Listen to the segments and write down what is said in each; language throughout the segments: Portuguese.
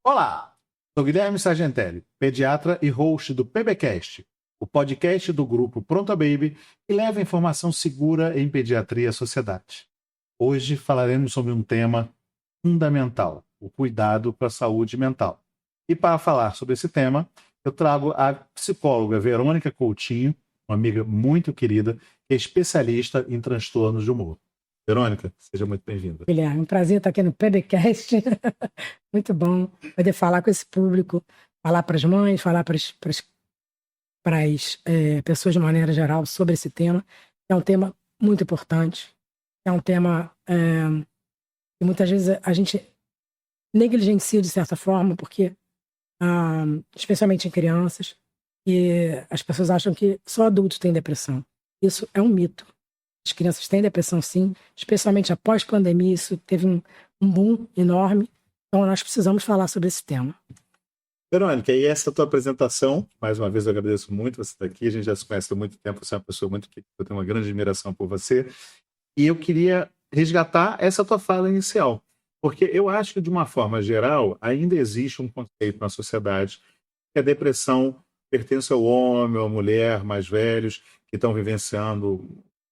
Olá, sou Guilherme Sargentelli, pediatra e host do PBcast, o podcast do grupo Pronto Baby que leva informação segura em pediatria à sociedade. Hoje falaremos sobre um tema fundamental, o cuidado para a saúde mental. E para falar sobre esse tema, eu trago a psicóloga Verônica Coutinho, uma amiga muito querida, que é especialista em transtornos de humor. Verônica, seja muito bem-vinda. Guilherme, um prazer estar aqui no PBcast. Muito bom poder falar com esse público, falar para as mães, falar para as pessoas de maneira geral sobre esse tema. É um tema muito importante, é um tema que muitas vezes a gente negligencia de certa forma, porque, especialmente em crianças, e as pessoas acham que só adultos têm depressão. Isso é um mito. As crianças têm depressão, sim, especialmente após pandemia, isso teve um boom enorme. Então, nós precisamos falar sobre esse tema. Verônica, e essa tua apresentação, mais uma vez eu agradeço muito você estar aqui, a gente já se conhece há muito tempo, você é uma pessoa muito que eu tenho uma grande admiração por você, e eu queria resgatar essa tua fala inicial, porque eu acho que, de uma forma geral, ainda existe um conceito na sociedade que a depressão pertence ao homem ou à mulher mais velhos que estão vivenciando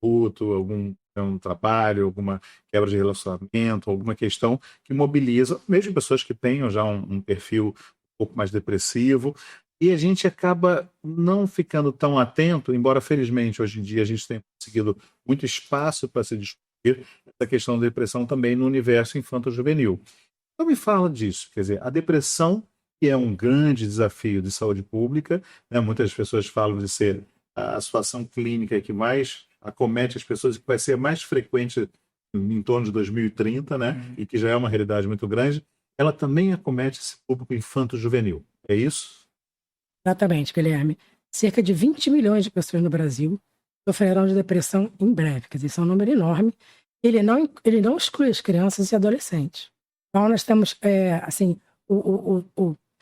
luto, algum trabalho, alguma quebra de relacionamento, alguma questão que mobiliza, mesmo pessoas que tenham já um perfil um pouco mais depressivo, e a gente acaba não ficando tão atento, embora felizmente hoje em dia a gente tenha conseguido muito espaço para se discutir essa questão da depressão também no universo infanto-juvenil. Então me fala disso, quer dizer, a depressão, que é um grande desafio de saúde pública, né? Muitas pessoas falam de ser a situação clínica que mais acomete as pessoas e que vai ser mais frequente em torno de 2030, né? E que já é uma realidade muito grande, ela também acomete esse público infanto-juvenil. É isso? Exatamente, Guilherme. Cerca de 20 milhões de pessoas no Brasil sofrerão de depressão em breve. Quer dizer, isso é um número enorme. Ele não exclui as crianças e adolescentes. Então, nós temos,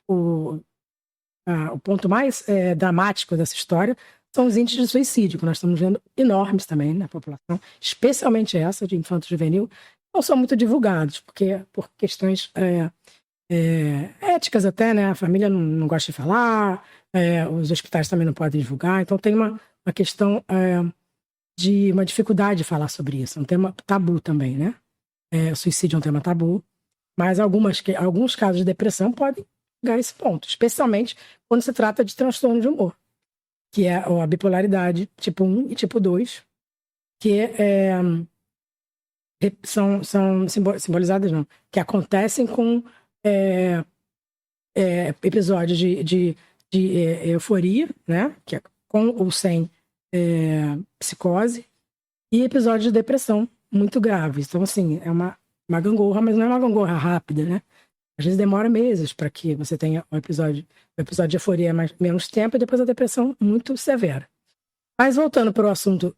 o ponto mais dramático dessa história são os índices de suicídio, que nós estamos vendo enormes também na população, especialmente essa de infanto-juvenil, não são muito divulgados, porque por questões éticas até, né? A família não gosta de falar, os hospitais também não podem divulgar, então tem uma questão de uma dificuldade de falar sobre isso, é um tema tabu também, né? O suicídio é um tema tabu, mas alguns casos de depressão podem chegar a esse ponto, especialmente quando se trata de transtorno de humor, que é a bipolaridade tipo 1 e tipo 2, que são simbolizadas, não, que acontecem com episódios de euforia, né, que é com ou sem psicose, e episódios de depressão muito graves. Então, assim, é uma gangorra, mas não é uma gangorra rápida, né? Às vezes demora meses para que você tenha o episódio de euforia menos tempo e depois a depressão muito severa. Mas voltando para o assunto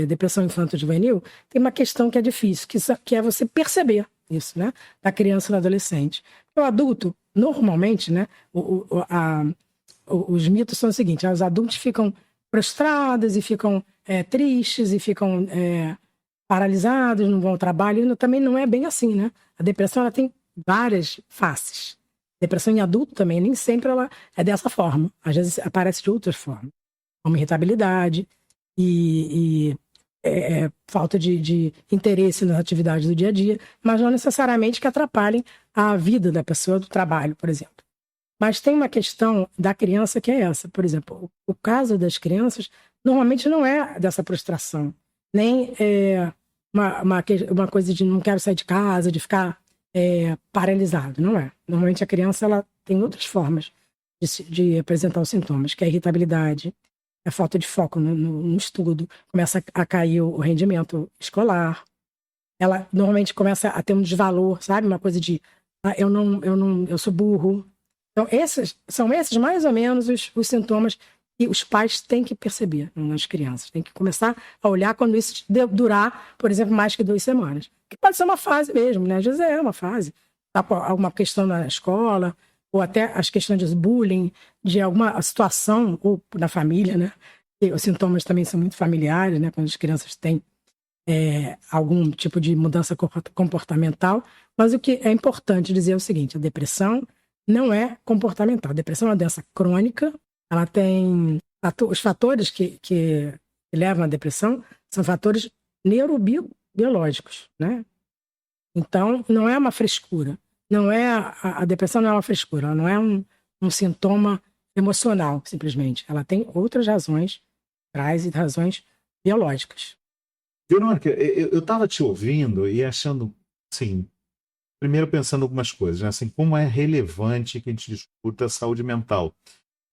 depressão infanto-juvenil, tem uma questão que é difícil, que é você perceber isso, né? Da criança e do adolescente. O adulto, normalmente, né? Os mitos são os seguintes: os adultos ficam prostrados e ficam tristes e ficam paralisados, não vão ao trabalho. Também não é bem assim, né? A depressão ela tem várias faces. Depressão em adulto também, nem sempre ela é dessa forma. Às vezes aparece de outras formas, como irritabilidade e falta de interesse nas atividades do dia a dia, mas não necessariamente que atrapalhem a vida da pessoa do trabalho, por exemplo. Mas tem uma questão da criança que é essa. Por exemplo, o caso das crianças normalmente não é dessa prostração, nem uma coisa de não quero sair de casa, de ficar paralisado, não é. Normalmente a criança ela tem outras formas de apresentar os sintomas, que é a irritabilidade, a falta de foco no estudo, começa a cair o rendimento escolar, ela normalmente começa a ter um desvalor, sabe? Uma coisa de eu sou burro. Então, são mais ou menos os sintomas que os pais têm que perceber nas crianças. Tem que começar a olhar quando isso durar, por exemplo, mais que 2 semanas. Que pode ser uma fase mesmo, né? Às vezes é uma fase. Tá com alguma questão na escola, ou até as questões de bullying, de alguma situação, ou na família, né? E os sintomas também são muito familiares, né? Quando as crianças têm algum tipo de mudança comportamental, mas o que é importante dizer é o seguinte: a depressão não é comportamental. A depressão é uma doença crônica, ela tem os fatores que levam à depressão são fatores neurobiológicos, né? Então, não é uma frescura. Não é a depressão não é uma frescura, ela não é um sintoma emocional, simplesmente. Ela tem outras razões, traz razões biológicas. Verônica, eu estava te ouvindo e achando, assim, primeiro pensando algumas coisas, né? Assim, como é relevante que a gente discuta a saúde mental.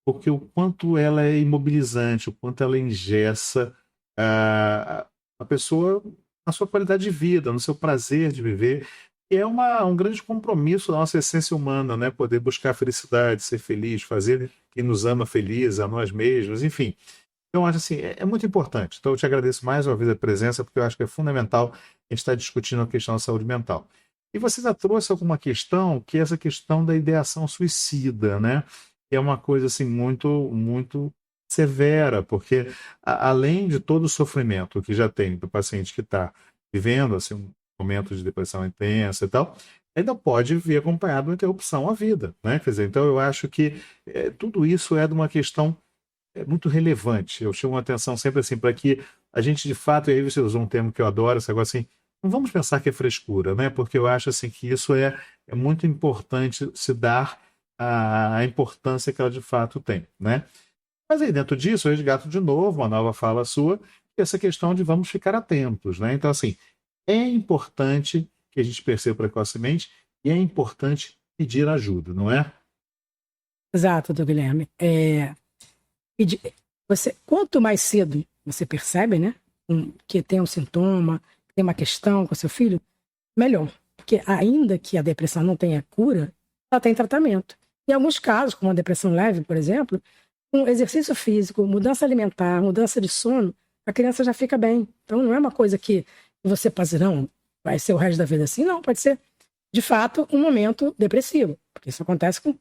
Porque o quanto ela é imobilizante, o quanto ela engessa a pessoa na sua qualidade de vida, no seu prazer de viver. E é um grande compromisso da nossa essência humana, né? Poder buscar a felicidade, ser feliz, fazer quem nos ama feliz, a nós mesmos, enfim. Então, eu acho assim, é muito importante. Então, eu te agradeço mais uma vez a presença, porque eu acho que é fundamental a gente estar discutindo a questão da saúde mental. E você já trouxe alguma questão, que é essa questão da ideação suicida, né? Que é uma coisa assim muito, muito severa, porque além de todo o sofrimento que já tem do paciente que está vivendo assim, um momento de depressão intensa e tal, ainda pode vir acompanhado de uma interrupção à vida, né? Quer dizer, então eu acho que tudo isso é de uma questão muito relevante. Eu chamo a atenção sempre assim, para que a gente de fato, e aí você usou um termo que eu adoro, esse negócio assim, não vamos pensar que é frescura, né? Porque eu acho assim que isso é muito importante se dar a importância que ela de fato tem, né? Mas aí dentro disso eu resgato de novo uma nova fala sua, que é essa questão de vamos ficar atentos, né? Então assim, é importante que a gente perceba precocemente e é importante pedir ajuda, não é? Exato, doutor Guilherme. Quanto mais cedo você percebe, né, que tem um sintoma, que tem uma questão com seu filho, melhor. Porque ainda que a depressão não tenha cura, ela tem tratamento. Em alguns casos, como a depressão leve, por exemplo, com exercício físico, mudança alimentar, mudança de sono, a criança já fica bem. Então não é uma coisa que você pode dizer, não, vai ser o resto da vida assim. Não, pode ser, de fato, um momento depressivo. Porque isso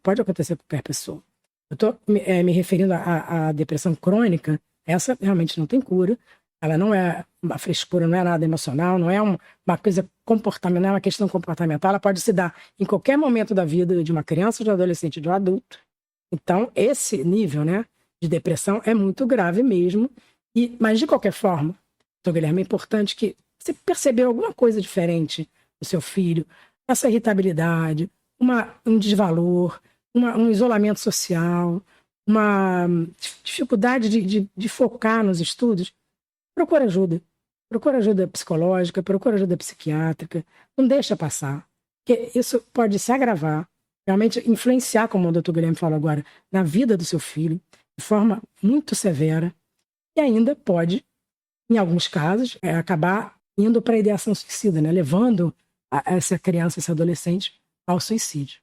pode acontecer com qualquer pessoa. Eu estou me referindo à depressão crônica, essa realmente não tem cura, ela não é uma frescura, não é nada emocional, não é uma coisa comportamental, não é uma questão comportamental, ela pode se dar em qualquer momento da vida de uma criança, de um adolescente, de um adulto. Então, esse nível, né, de depressão é muito grave mesmo, mas de qualquer forma, doutor Guilherme, é importante que você percebeu alguma coisa diferente no seu filho, essa irritabilidade, um desvalor, um isolamento social, uma dificuldade de focar nos estudos, procura ajuda. Procura ajuda psicológica, procura ajuda psiquiátrica. Não deixa passar. Porque isso pode se agravar, realmente influenciar, como o doutor Guilherme falou agora, na vida do seu filho, de forma muito severa. E ainda pode, em alguns casos, acabar indo para a ideação suicida, né? Levando essa criança, esse adolescente ao suicídio.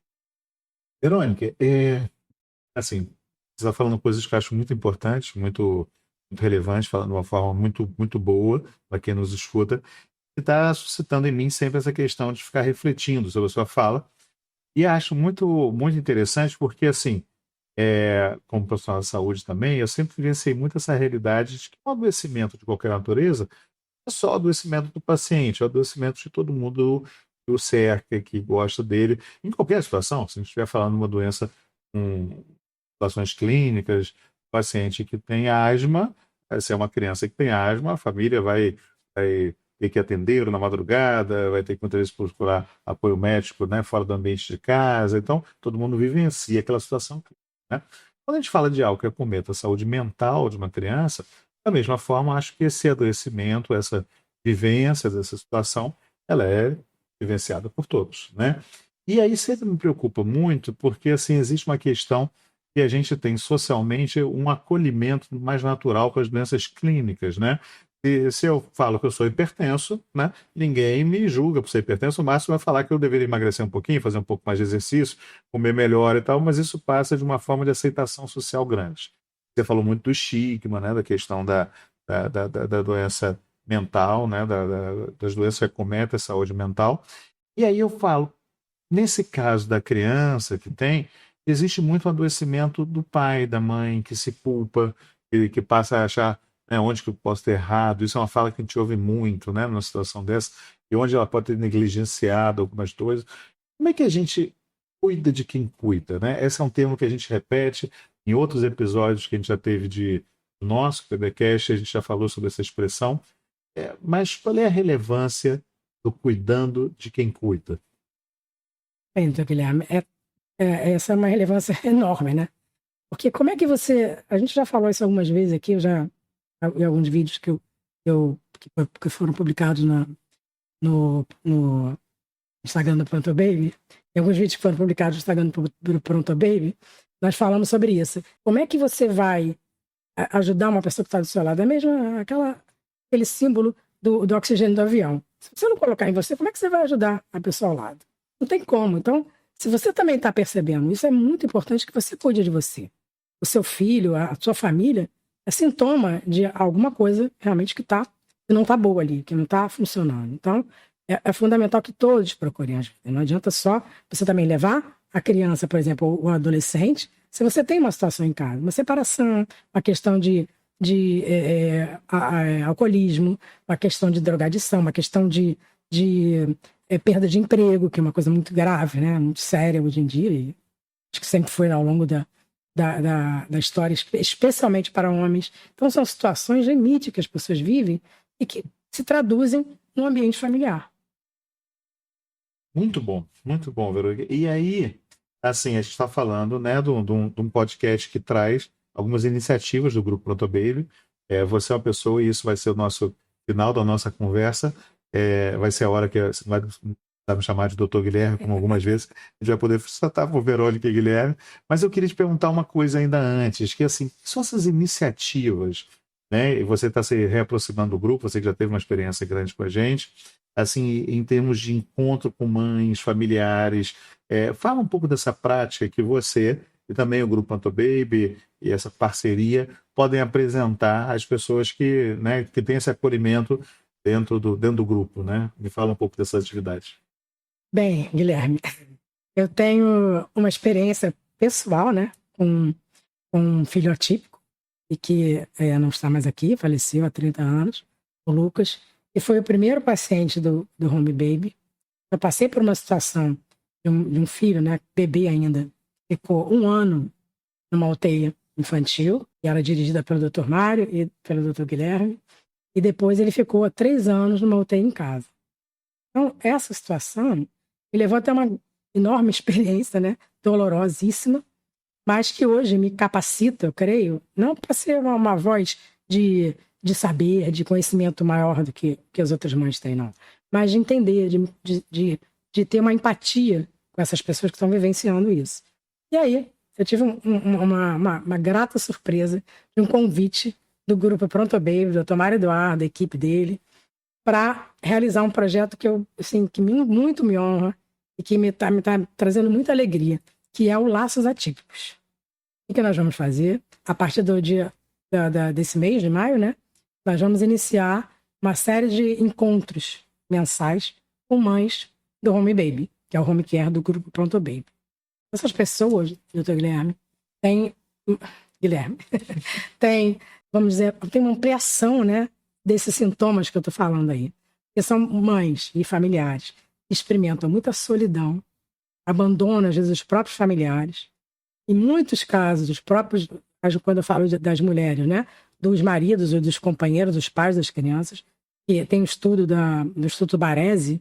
Verônica, assim, você está falando coisas que eu acho muito importantes, muito, muito relevantes, falando de uma forma muito, muito boa para quem nos escuta, e está suscitando em mim sempre essa questão de ficar refletindo sobre a sua fala. E acho muito, muito interessante porque, assim, como profissional de saúde também, eu sempre vivenciei muito essa realidade de que o adoecimento de qualquer natureza é só o adoecimento do paciente, é o adoecimento de todo mundo que o cerca, que gosta dele, em qualquer situação. Se a gente estiver falando de uma doença com situações clínicas, paciente que tem asma, se é uma criança que tem asma, a família vai ter que atender na madrugada, vai ter que muitas vezes procurar apoio médico, né, fora do ambiente de casa. Então, todo mundo vivencia aquela situação, né? Quando a gente fala de algo que acometa a saúde mental de uma criança, da mesma forma, acho que esse adoecimento, essa vivência dessa situação, ela é vivenciada por todos, né? E aí sempre me preocupa muito, porque assim existe uma questão que a gente tem socialmente um acolhimento mais natural com as doenças clínicas, né? E se eu falo que eu sou hipertenso, né, ninguém me julga por ser hipertenso, o máximo vai falar que eu deveria emagrecer um pouquinho, fazer um pouco mais de exercício, comer melhor e tal, mas isso passa de uma forma de aceitação social grande. Você falou muito do estigma, né, da questão da doença mental, né, das doenças que acometem a saúde mental. E aí eu falo, nesse caso da criança que tem, existe muito adoecimento do pai, da mãe, que se culpa, que passa a achar né? Onde que eu posso ter errado? Isso é uma fala que a gente ouve muito, né? Numa situação dessa, e onde ela pode ter negligenciado algumas coisas. Como é que a gente cuida de quem cuida, né? Esse é um termo que a gente repete em outros episódios que a gente já teve do nosso PBcast, a gente já falou sobre essa expressão. Mas qual é a relevância do cuidando de quem cuida? Então, Guilherme, essa é uma relevância enorme, né? Porque como é que você... A gente já falou isso algumas vezes aqui, em alguns vídeos que foram publicados no Instagram do Pronto Baby, em alguns vídeos que foram publicados no Instagram do Pronto Baby, nós falamos sobre isso. Como é que você vai ajudar uma pessoa que está do seu lado? É mesmo aquele símbolo do oxigênio do avião. Se você não colocar em você, como é que você vai ajudar a pessoa ao lado? Não tem como. Então, se você também está percebendo isso, é muito importante que você cuide de você. O seu filho, a sua família, é sintoma de alguma coisa realmente que não está boa ali, que não está funcionando. Então, é fundamental que todos procurem ajuda. Não adianta só você também levar a criança, por exemplo, ou o adolescente, se você tem uma situação em casa, uma separação, uma questão de alcoolismo, uma questão de drogadição, uma questão de perda de emprego, que é uma coisa muito grave, né? Muito séria hoje em dia, e acho que sempre foi ao longo da história, especialmente para homens. Então, são situações limite que as pessoas vivem e que se traduzem no ambiente familiar. Muito bom, Verônica. E aí, assim, a gente está falando, né, de um podcast que traz algumas iniciativas do Grupo Pronto Baby. Você é uma pessoa, e isso vai ser o nosso final da nossa conversa. Vai ser a hora que você vai me chamar de Dr. Guilherme, como algumas vezes. A gente vai poder tratar por Verônica e Guilherme. Mas eu queria te perguntar uma coisa ainda antes, que assim, são essas iniciativas, né? E você está se reaproximando do grupo, você que já teve uma experiência grande com a gente, assim, em termos de encontro com mães, familiares. Fala um pouco dessa prática que você e também o Grupo Pronto Baby e essa parceria podem apresentar às pessoas que, né, que têm esse acolhimento dentro do grupo, né? Me fala um pouco dessas atividades. Bem, Guilherme, eu tenho uma experiência pessoal, né, com um filho atípico e que não está mais aqui, faleceu há 30 anos, o Lucas, e foi o primeiro paciente do Home Baby. Eu passei por uma situação de um filho, né, bebê ainda, ficou 1 ano numa UTI infantil, e era dirigida pelo Dr. Mário e pelo Dr. Guilherme, e depois ele ficou há 3 anos numa UTI em casa. Então, essa situação me levou até uma enorme experiência, né, dolorosíssima, mas que hoje me capacita, eu creio, não para ser uma voz de saber, de conhecimento maior do que as outras mães têm, não. Mas de entender, de ter uma empatia com essas pessoas que estão vivenciando isso. E aí, eu tive uma grata surpresa de um convite do Grupo Pronto Baby, do Dr. Mário Eduardo, da equipe dele, para realizar um projeto que muito me honra e que me tá trazendo muita alegria, que é o Laços Atípicos. O que nós vamos fazer? A partir do dia desse mês de maio, né? Nós vamos iniciar uma série de encontros mensais com mães do Home Baby, que é o Home Care do Grupo Pronto Baby. Essas pessoas, doutor Guilherme, vamos dizer, tem uma ampliação, né, desses sintomas que eu estou falando aí. Que são mães e familiares que experimentam muita solidão, abandonam, às vezes, os próprios familiares. Em muitos casos, quando eu falo das mulheres, né, dos maridos ou dos companheiros, dos pais das crianças, que tem um estudo do Instituto Baresi,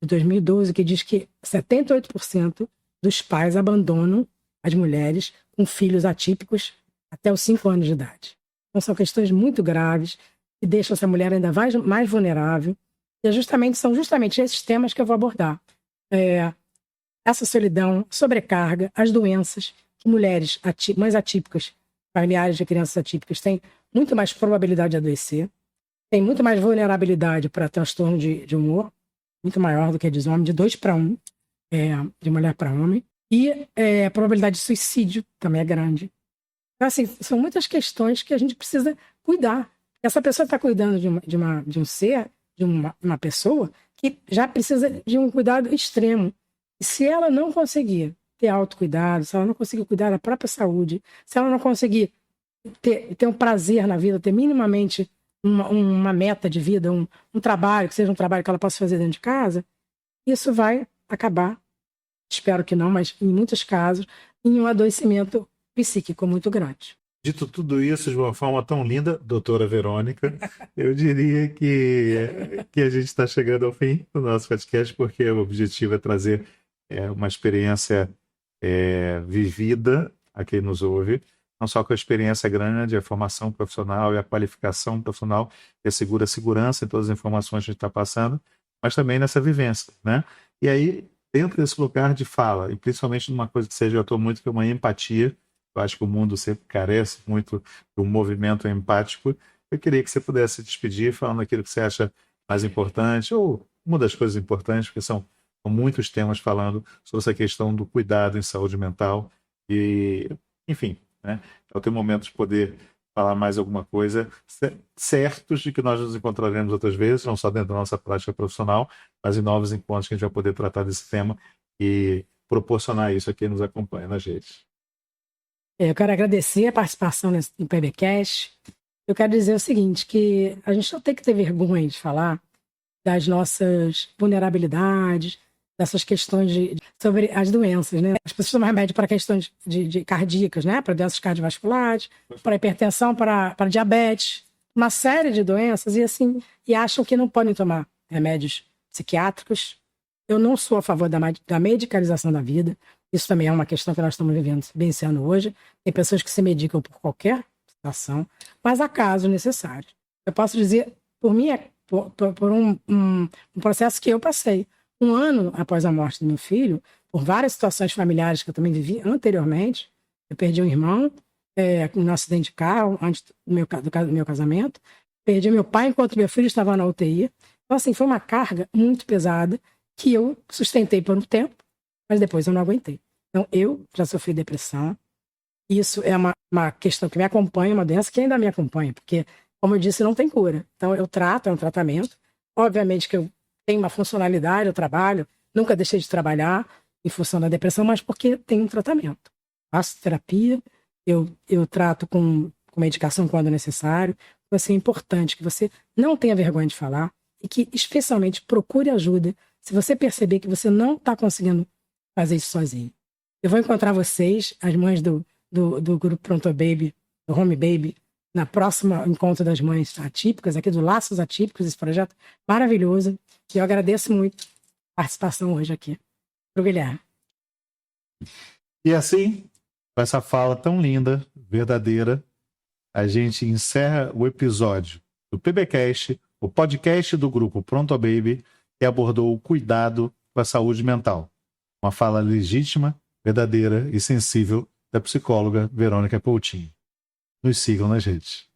de 2012, que diz que 78% dos pais abandonam as mulheres com filhos atípicos até os 5 anos de idade. Então, são questões muito graves que deixam essa mulher ainda mais vulnerável. E são justamente esses temas que eu vou abordar. Essa solidão, sobrecarga, as doenças que mães atípicas, familiares de crianças atípicas, têm muito mais probabilidade de adoecer, têm muito mais vulnerabilidade para transtorno de humor, muito maior do que a de homem, de 2 para 1, de mulher para homem. E a probabilidade de suicídio também é grande. Então, assim, são muitas questões que a gente precisa cuidar. Essa pessoa está cuidando de um ser, de uma pessoa que já precisa de um cuidado extremo. E se ela não conseguir ter autocuidado, se ela não conseguir cuidar da própria saúde, se ela não conseguir ter um prazer na vida, ter minimamente uma meta de vida, um trabalho, que seja um trabalho que ela possa fazer dentro de casa, isso vai acabar, espero que não, mas em muitos casos, em um adoecimento psíquico muito grande. Dito tudo isso de uma forma tão linda, doutora Verônica, eu diria que a gente está chegando ao fim do nosso podcast, porque o objetivo é trazer uma experiência vivida a quem nos ouve, não só com a experiência grande, a formação profissional e a qualificação profissional que assegura a segurança em todas as informações que a gente está passando, mas também nessa vivência, né? E aí, dentro desse lugar de fala, e principalmente numa coisa que seja, eu estou muito com uma empatia. Eu acho que o mundo sempre carece muito de um movimento empático. Eu queria que você pudesse se despedir falando aquilo que você acha mais importante, ou uma das coisas importantes, porque são muitos temas falando sobre essa questão do cuidado em saúde mental. E, enfim, né? É o teu momento de poder falar mais alguma coisa, certos de que nós nos encontraremos outras vezes, não só dentro da nossa prática profissional, mas em novos encontros que a gente vai poder tratar desse tema e proporcionar isso a quem nos acompanha nas redes. Eu quero agradecer a participação no PBcast. Eu quero dizer o seguinte, que a gente não tem que ter vergonha de falar das nossas vulnerabilidades, dessas questões sobre as doenças, né? As pessoas tomam remédio para questões de cardíacas, né? Para doenças cardiovasculares, para hipertensão, para diabetes, uma série de doenças, e acham que não podem tomar remédios psiquiátricos. Eu não sou a favor da medicalização da vida. Isso também é uma questão que nós estamos vivenciando hoje. Tem pessoas que se medicam por qualquer situação, mas há casos necessários. Eu posso dizer, por um processo que eu passei. 1 ano após a morte do meu filho, por várias situações familiares que eu também vivi anteriormente, eu perdi um irmão num acidente de carro antes do meu casamento, perdi meu pai enquanto meu filho estava na UTI. Então, assim, foi uma carga muito pesada que eu sustentei por um tempo, mas depois eu não aguentei. Então, eu já sofri depressão. Isso é uma questão que me acompanha, uma doença que ainda me acompanha, porque, como eu disse, não tem cura. Então, eu trato, é um tratamento. Obviamente que eu tenho uma funcionalidade, eu trabalho, nunca deixei de trabalhar em função da depressão, mas porque tem um tratamento. Faço terapia, eu trato com medicação quando necessário. Então, assim, é importante que você não tenha vergonha de falar e que, especialmente, procure ajuda se você perceber que você não está conseguindo fazer isso sozinho. Eu vou encontrar vocês, as mães do grupo Pronto Baby, do Home Baby, na próxima encontro das mães atípicas, aqui do Laços Atípicos, esse projeto maravilhoso. E eu agradeço muito a participação hoje aqui para o Guilherme. E assim, com essa fala tão linda, verdadeira, a gente encerra o episódio do PBcast, o podcast do grupo Pronto Baby, que abordou o cuidado com a saúde mental. Uma fala legítima, verdadeira e sensível da psicóloga Verônica Coutinho. Nos sigam nas redes.